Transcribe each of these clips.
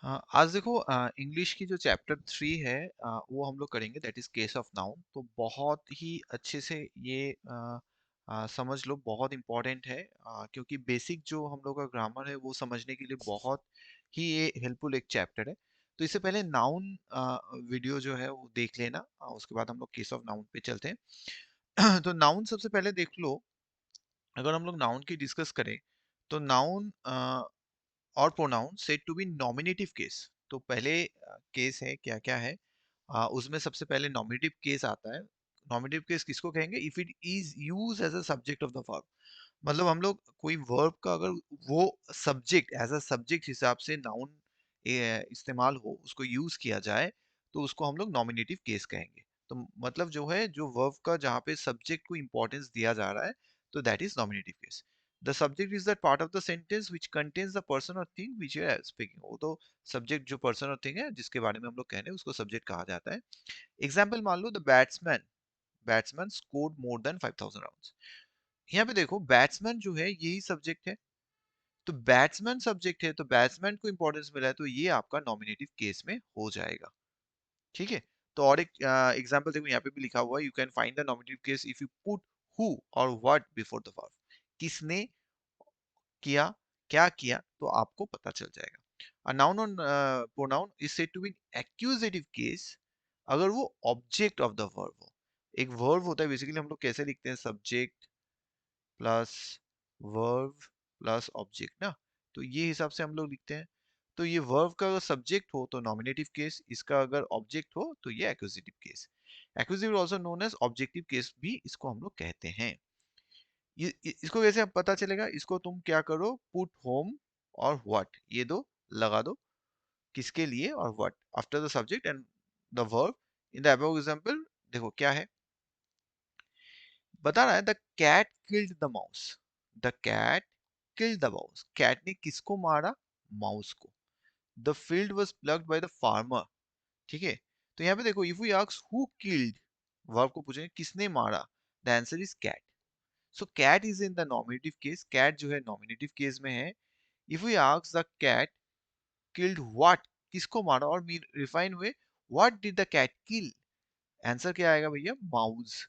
हाँ, आज देखो इंग्लिश की जो चैप्टर 3 है वो हम लोग करेंगे that is case of noun. तो बहुत ही अच्छे से ये समझ लो, बहुत इम्पोर्टेंट है क्योंकि बेसिक जो हम लोग का ग्रामर है वो समझने के लिए बहुत ही ये हेल्पफुल एक चैप्टर है। तो इससे पहले नाउन वीडियो जो है वो देख लेना, उसके बाद हम लोग केस ऑफ नाउन पे चलते हैं। तो नाउन सबसे पहले देख लो। अगर हम लोग नाउन की डिस्कस करें तो नाउन और pronoun said to be nominative case. तो पहले केस है क्या क्या है, उसमें सबसे पहले नॉमिनेटिव केस आता है। नॉमिनेटिव केस किसको कहेंगे? If it is use as a subject of the verb. मतलब हम लोग कोई वर्ब का अगर वो सब्जेक्ट एज अ सब्जेक्ट हिसाब से नाउन इस्तेमाल हो, उसको यूज किया जाए, तो उसको हम लोग नॉमिनेटिव केस कहेंगे। तो मतलब जो है, जो वर्ब का जहाँ पे सब्जेक्ट को इंपॉर्टेंस दिया जा रहा है, तो that is nominative case. The subject is that part of the sentence which contains the person और thing which you are speaking. वो तो सब्जेक्ट जो पर्सन और थिंग है जिसके बारे में हम लोग कह रहे हैं उसको सब्जेक्ट कहा जाता है। एग्जाम्पल मान लो, the batsman scored more than 5000 runs. यहाँ पे देखो, बैट्समैन जो है यही सब्जेक्ट है। तो बैट्समैन सब्जेक्ट है, तो बैट्समैन को इंपॉर्टेंस मिला है, तो ये आपका नॉमिनेटिव केस में हो जाएगा। ठीक है। तो और एक एग्जांपल देखो, यहाँ पे भी लिखा हुआ है, you can find the nominative case if you put who और व्हाट बिफोर द वर्ब। किसने किया, क्या किया, तो आपको पता चल जाएगा। A noun on pronoun is said to be accusative case अगर वो ऑब्जेक्ट ऑफ द वर्ब हो। एक वर्ब होता है, बेसिकली हम लोग कैसे लिखते हैं? Subject plus verb plus object ना। तो ये हिसाब से हम लोग लिखते हैं। तो ये वर्ब का अगर सब्जेक्ट हो तो नॉमिनेटिव केस, इसका अगर ऑब्जेक्ट हो तो ये accusative case. Accusative also known as objective case भी इसको हम लोग कहते हैं। इसको कैसे अब पता चलेगा? इसको तुम क्या करो, पुट होम और व्हाट, ये दो लगा दो। किसके लिए? और what after the subject and the verb. In the above example देखो क्या है, बता रहा है, the cat killed the mouse. The cat killed the mouse, cat ने किसको मारा? माउस को। The field was ploughed by the farmer. ठीक है। तो यहाँ पे देखो, if we ask who killed, verb को पूछेंगे किसने मारा, the answer is cat. So cat is in the nominative case, cat जो है नॉमिनेटिव केस में है। If we ask the cat killed what, किसको मारा, और रिफाइन हुए, what did the cat kill, answer क्या आएगा भैया? माउस।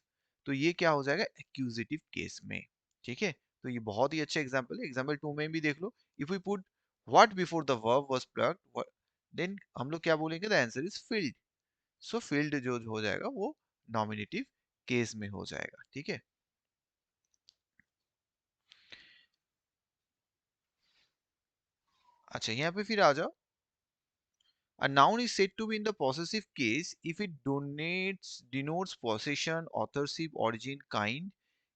तो ये क्या हो जाएगा? एक्यूजेटिव केस में। ठीक है। तो ये बहुत ही अच्छा एग्जांपल है। एग्जांपल 2 में भी देख लो, if we put what before the verb was plugged, then हम लोग क्या बोलेंगे? The answer is field. So field जो हो जाएगा वो नॉमिनेटिव केस में हो जाएगा। ठीक है। अच्छा, यहाँ पे फिर आ जाओ। A noun is said to be in the possessive case if it denotes possession, authorship, origin, kind.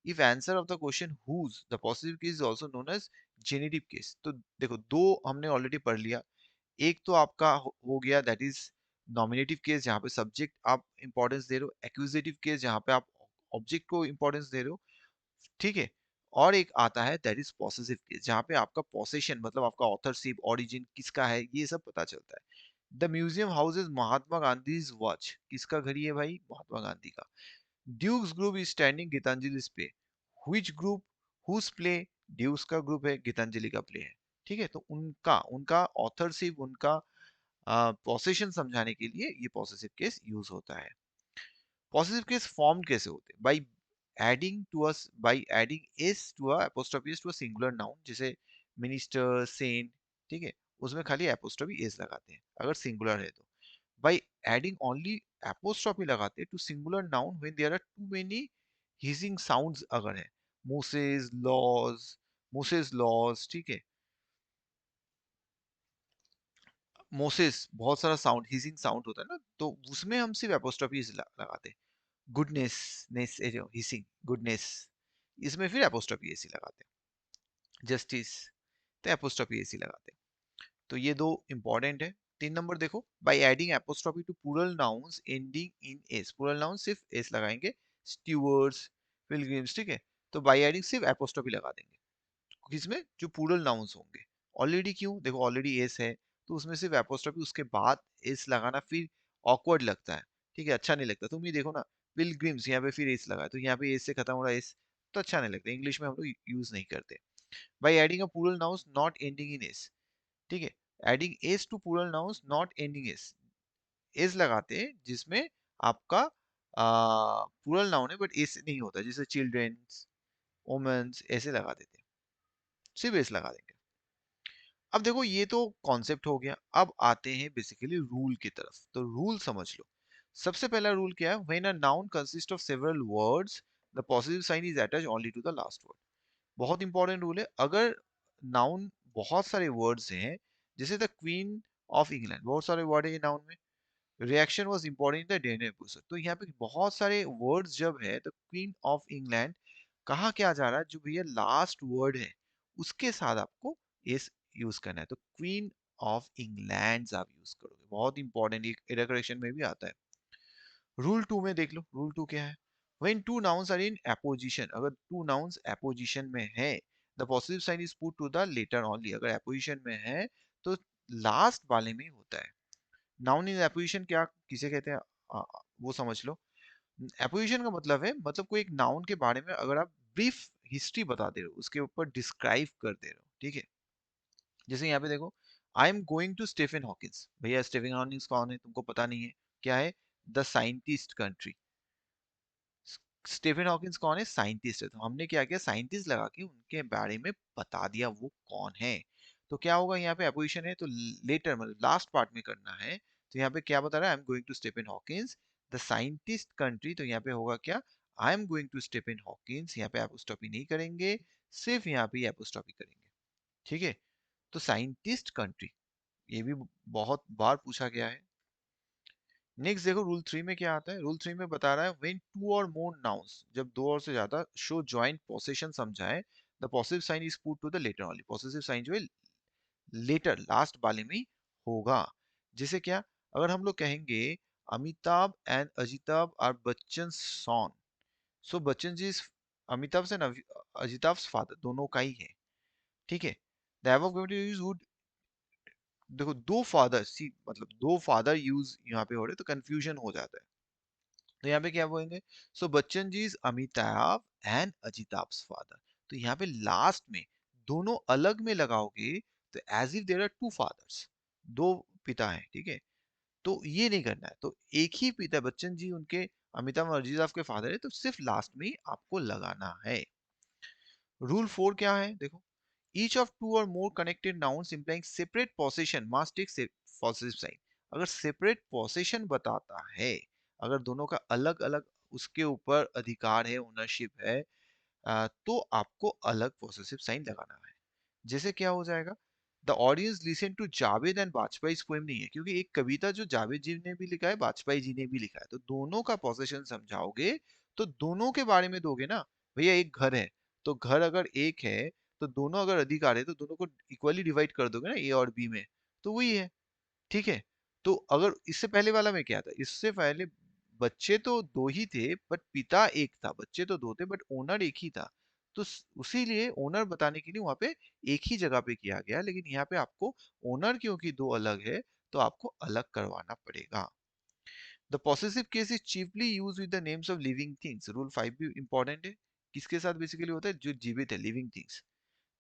If answer of the question whose, the possessive case is also known as genitive case. तो देखो, दो हमने already पढ़ लिया। एक तो आपका हो गया दैट इज नॉमिनेटिव केस, जहाँ पे सब्जेक्ट आप इंपॉर्टेंस दे रहे हो। एक्यूजेटिव केस जहाँ पे आप ऑब्जेक्ट को इंपॉर्टेंस दे रहे हो। ठीक है। और एक आता है दैट इज पॉसेसिव केस, जहाँ पे आपका पॉसेशन मतलब आपका ऑथरशिप, ऑरिजिन किसका है, ये सब पता चलता है। The museum houses Mahatma Gandhi's watch, किसका घड़ी है भाई? महात्मा गांधी का। Duke's group is standing Gitanjali पे, which group, whose play, Duke's का ग्रुप है, गीतांजलि का प्ले है। ठीक है। तो उनका उनका ऑथरशिप, उनका पोसेशन समझाने के लिए ये पॉसेसिव केस यूज होता है। पॉसेसिव केस फॉर्म कैसे होते हैं? By adding to us by adding S to a apostrophe S to a singular noun, जैसे मिनिस्टर, सेंट। ठीक है। उसमें खाली एपोस्ट्रोफी एस लगाते हैं अगर सिंगुलर है तो। बाई एडिंग ओनली एपोस्ट्रोफी लगाते हैं to singular noun when there are too many hissing sounds अगर है। Moses laws. ठीक है। मोसेस बहुत सारा साउंड, हिजिंग साउंड होता है ना, तो उसमें हम सिर्फ एपोस्ट्रोफी लगाते हैं। गुडनेस, नेस, जो हिसिंग, गुडनेस, इसमें फिर एपोस्ट्रोफी एसी लगाते हैं। जस्टिस, तो एपोस्ट्रोफी एसी लगाते हैं। तो ये दो इंपॉर्टेंट है। 3 नंबर देखो, by adding apostrophe to plural nouns ending in S, plural noun सिर्फ एस लगाएंगे। Stewards, pilgrims. ठीक है। तो बाय एडिंग सिर्फ एपोस्ट्रोफी लगा देंगे किसमें? जो प्लूरल नाउन्स होंगे। ऑलरेडी क्यों? देखो ऑलरेडी एस है, तो उसमें सिर्फ एपोस्ट्रोफी, उसके बाद एस लगाना फिर ऑकवर्ड लगता है। ठीक है, अच्छा नहीं लगता। तुम ये देखो ना, पिलग्रिम्स, यहाँ पे फिर एस लगा है, तो यहाँ पे एस से खत्म हो रहा है एस, तो अच्छा नहीं लगता। इंग्लिश में हम लोग यूज नहीं करते। By adding a plural nouns not ending in S. ठीक है। Adding S to plural nouns not ending S, S लगाते हैं जिसमें आपका प्लूरल नाउन है बट एस नहीं होता, जैसे चिल्ड्रंस, वुमेन्स ऐसे लगा देते हैं, सिर्फ एस लगा देंगे। अब देखो ये तो कॉन्सेप्ट हो गया, अब आते हैं बेसिकली रूल की तरफ। तो रूल समझ लो। सबसे पहला रूल क्या है, when a noun consist of several words the positive sign is attached only to the last word. बहुत इंपॉर्टेंट रूल है। अगर नाउन बहुत सारे वर्ड्स हैं, जैसे द क्वीन ऑफ इंग्लैंड, बहुत सारे वर्ड है नाउन में, reaction was important the Daniel episode, तो यहाँ पे बहुत सारे वर्ड्स जब है तो क्वीन ऑफ इंग्लैंड कहा क्या जा रहा है, जो भैया लास्ट वर्ड है उसके साथ आपको एस यूज करना है, तो क्वीन ऑफ इंग्लैंड आप यूज करोगे, बहुत इंपॉर्टेंट, एरर करेक्शन में भी आता है। रूल टू में देख लो, रूल टू क्या है, when two nouns are in apposition, अगर टू नाउन्स एपोजिशन में है the positive sign is put to the latter only, अगर एपोजिशन में है तो लास्ट वाले में ही होता है। नाउन इन एपोजिशन क्या किसे कहते हैं, वो समझ लो। एपोजिशन का मतलब है, मतलब कोई एक नाउन के बारे में अगर आप ब्रीफ हिस्ट्री बता दे रहे हो, उसके ऊपर डिस्क्राइब कर दे रहे हो, ठीक है। जैसे यहाँ पे देखो, I am going to Stephen Hawkins, भैया स्टीफन हॉकिंस कौन है तुमको पता नहीं है, क्या है, the scientist country. Stephen Hawkins कौन है, साइंटिस्ट है, तो हमने क्या किया, साइंटिस्ट लगा के उनके बारे में बता दिया वो कौन है। तो क्या होगा, यहाँ पे अपोजिशन है तो लेटर मतलब लास्ट पार्ट में करना है, तो यहाँ पे क्या बता रहा है, I am going to Stephen Hawkins the scientist country, तो यहाँ पे होगा क्या, I am going to Stephen Hawkins, यहाँ पे एपोस्ट्रोफी नहीं करेंगे, सिर्फ यहाँ पे एपोस्ट्रोफी करेंगे, ठीक है। तो साइंटिस्ट कंट्री, ये भी बहुत बार पूछा गया है। नेक्स्ट देखो रूल थ्री में क्या आता है, रूल थ्री में बता रहा है व्हेन टू और मोर नाउन्स, जब दो और से ज्यादा शो जॉइंट पोसेशन समझाए the positive sign is put to the latter only, positive sign जो है लेटर लास्ट वाले में ही होगा। जैसे क्या, अगर हम लोग कहेंगे Amitabh and Ajitabh are Bachchan son, so Bachchan ji Amitabh से अजिताभ फादर दोनों का ही है, ठीक है। The above community use would, देखो दो फादर सी मतलब दो फादर यूज यहाँ पे हो रहे तो कंफ्यूजन हो जाता है, तो यहाँ पे क्या बोलेंगे, so Bachchan ji is Amitabh and Ajitabh father, तो यहाँ पे लास्ट में दोनों अलग में लगाओगे तो as if there are two fathers, दो पिता हैं, ठीक है। तो ये नहीं करना है, तो एक ही पिता बच्चन जी उनके अमिताभ और अजिताभ के फादर है, तो सिर्फ लास्ट में ही आपको लगाना है। रूल फोर क्या है देखो, each of two or more connected nouns implying separate possession must take possessive sign, अगर separate possession बताता है, अगर दोनों का अलग अलग उसके ऊपर अधिकार है, ओनरशिप है, तो आपको अलग पोसेसिव साइन लगाना है। जैसे क्या हो जाएगा, the audience listen to Javed and Vajpayee poem नहीं है, क्योंकि एक कविता जो जावेद जी ने भी लिखा है, वाजपेयी जी ने भी लिखा है, तो दोनों का पोसेशन समझाओगे तो दोनों के बारे में दोगे ना। भैया एक घर है, तो घर अगर एक है तो दोनों अगर अधिकार है तो दोनों को इक्वली डिवाइड कर दोगे ना, ए और बी में, तो वही है, ठीक है। तो अगर इससे पहले वाला में क्या था, इससे पहले बच्चे तो दो ही थे बट पिता एक था, बच्चे तो दो थे बट ओनर एक ही था, तो उसी लिए ओनर बताने के लिए वहां पे एक ही जगह पे किया गया, लेकिन यहाँ पे आपको ओनर क्योंकि दो अलग है तो आपको अलग करवाना पड़ेगा। The possessive case is chiefly use with the names of living things, rule five भी इंपॉर्टेंट है, किसके साथ बेसिकली होता है, जो जीवित है, living things.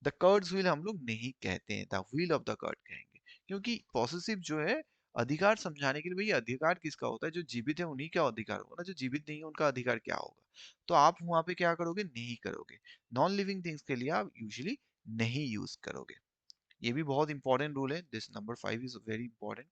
The cart's wheel हम लोग नहीं कहते हैं, the wheel of the cart कहेंगे, क्योंकि पॉसेसिव जो है अधिकार समझाने के लिए, भैया अधिकार किसका होता है, जो जीवित है उन्हीं का अधिकार होगा ना, जो जीवित नहीं है उनका अधिकार क्या होगा, तो आप वहां पे क्या करोगे, नहीं करोगे। नॉन लिविंग थिंग्स के लिए आप यूजुअली नहीं यूज करोगे। ये भी बहुत इंपॉर्टेंट रूल है, this number five is very important.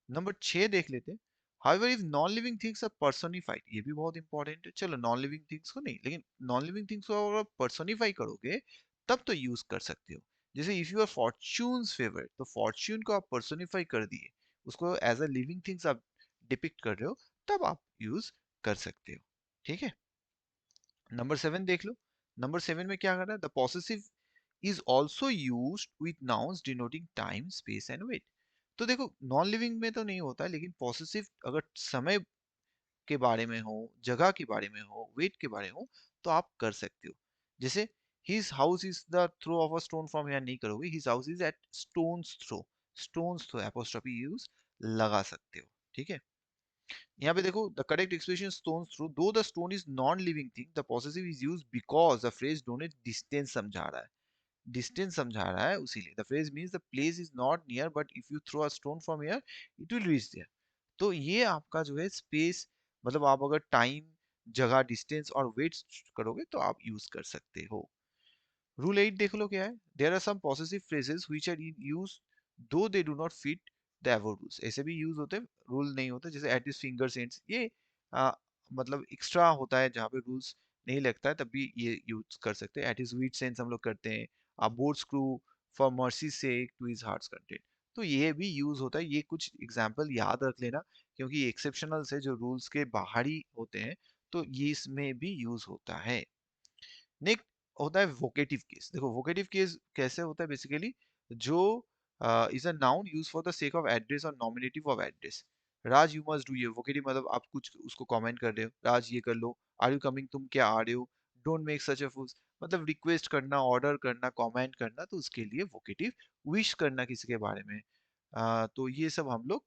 Number 6 देख लेते हैं, however if non living things are personified, ये भी बहुत इंपॉर्टेंट है। चलो नॉन लिविंग थिंग्स को नहीं, लेकिन नॉन लिविंग थिंग्स को अगर पर्सोनिफाई करोगे तब तो यूज कर सकते हो। जैसे if you are fortune's favourite, तो फॉर्च्यून को आप पर्सोनिफाई कर दिए, उसको एज अ लिविंग थिंग्स आप डिपिक्ट कर रहे हो, तब आप यूज कर सकते हो, ठीक है। नंबर 7 देख लो, नंबर 7 में क्या कर रहा है, the possessive is also use with nouns denoting time space and weight. तो देखो नॉन लिविंग में तो नहीं होता है, लेकिन पॉसेसिव अगर समय के बारे में हो, जगह के बारे में हो, वेट के बारे में हो, तो आप कर सकते हो। जैसे his house is the throw of a stone from, यहाँ नहीं करोगे, his house is at stone's throw, stone's throw apostrophe use लगा सकते हो, ठीक है। यहाँ पे देखो the correct expression stone's throw, though the stone is non living thing the possessive is use because the phrase denote distance समझा रहा है। डिस्टेंस समझा रहा है उसीलिए। The phrase means the place is not near but if you throw a stone from here it will reach there. तो ये आपका जो है स्पेस, मतलब आप अगर टाइम, जगह, डिस्टेंस और वेट करोगे तो आप यूज कर सकते हो। रूल 8 देख लो क्या है। There are some possessive phrases which are in use though they do not fit the above rules. ऐसे भी यूज होते हैं, रूल नहीं होते, जैसे एट हिज फिंगर्स एंड्स, ये आ, मतलब एक्स्ट्रा होता है जहाँ पे रूल्स नहीं लगता है, तब भी ये यूज कर सकते हैं। एट हिज वीट सेंस हम लोग करते हैं। A boat screw for mercy sake to his heart's content, तो ये भी यूज होता है। ये कुछ एग्जाम्पल याद रख लेना, क्योंकि एक्सेप्शनल से जो रूल्स के बाहरी होते हैं, तो ये इसमें भी यूज होता है। नेक्स्ट होता है वोकेटिव केस। देखो वोकेटिव केस कैसे होता है, बेसिकली जो is a noun use for the sake of address और nominative of address. Raj you must do, ये वोकेटिव मतलब आप कुछ उसको कमेंट कर रहे हो, राज ये कर लो। आर यू कमिंग, तुम क्या आ रहे हो। डोंट मेक सच अ फूल, मतलब रिक्वेस्ट करना, ऑर्डर करना, कमेंट करना, तो उसके लिए वोकेटिव। विश करना किसी के बारे में, तो ये सब हम लोग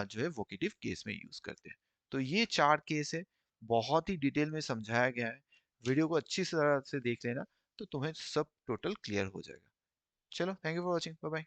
जो है वोकेटिव केस में यूज करते हैं। तो ये चार केस है, बहुत ही डिटेल में समझाया गया है। वीडियो को अच्छी तरह से देख लेना, तो तुम्हें सब टोटल क्लियर हो जाएगा। चलो, thank you for watching, bye bye.